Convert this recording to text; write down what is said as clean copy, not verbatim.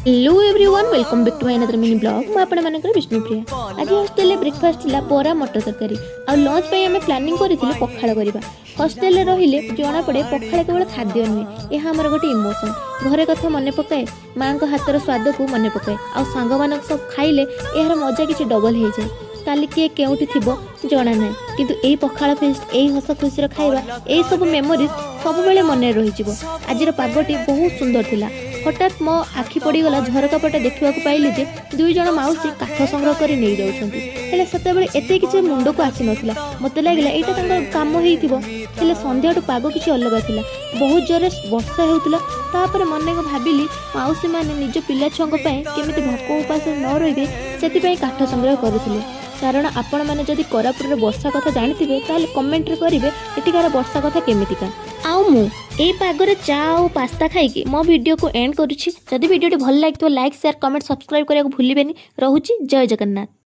Hello everyone welcome back to my another mini blog मु आपण मानकर विष्णुप्रिया। आज हॉस्टेल ब्रेकफास्ट थिला बोरा मटर तरकारी आ लंच पे हमें प्लानिंग करथिले पखाळ करबा। हॉस्टेल रहिले जना पड़े पखाळ केवल खाद्य नुहे यह हमर गोटे इमोशन घरे कथा मन पकाए माँ को हाथर स्वाद को मन पकाए आ सांग मान सब खाइले यार मजा किसी डबल हो जाए। काली किए केउठी थिबो जना ना किंतु एई पखाळ फेस्ट एई हस खुशी खाइबा एई सब मेमोरीज सब बेले मन रही जिवो। आजिर पागटी बहुत सुंदर थिला। हठात मो आखि पड़गला झरका पटे देखा पाइली जे दुई जन माउसी काठ संग्रह कर नहीं जाउछंती हेले सेते बेले एते किछि मुंड को आसी नथिला। मते लागला एटा तांकर काम होइथिबो हेले संध्याटु पाग किछि अलग थिला। बहुत जोरे वर्षा हेउतिला। तापर मने को भाबिली माउसी माने निज पिला छंग पय केमिति भोक उपास न रहिबे सेति पय काठ संग्रह करूथिले। कारण आपण माने जदि कोरापुर रे वर्षा कथा जानिथिबे ताले कमेंट रे करिवे एटिकार वर्षा कथा केमितिका। आउ मु एई पागरे चा और पास्ता खाइकी मो वीडियो को एंड करूछि। जदि वीडियो भल लागितो लाइक शेयर कमेंट सब्सक्राइब करिया को भूलिबेनी। रहूछि जय जगन्नाथ।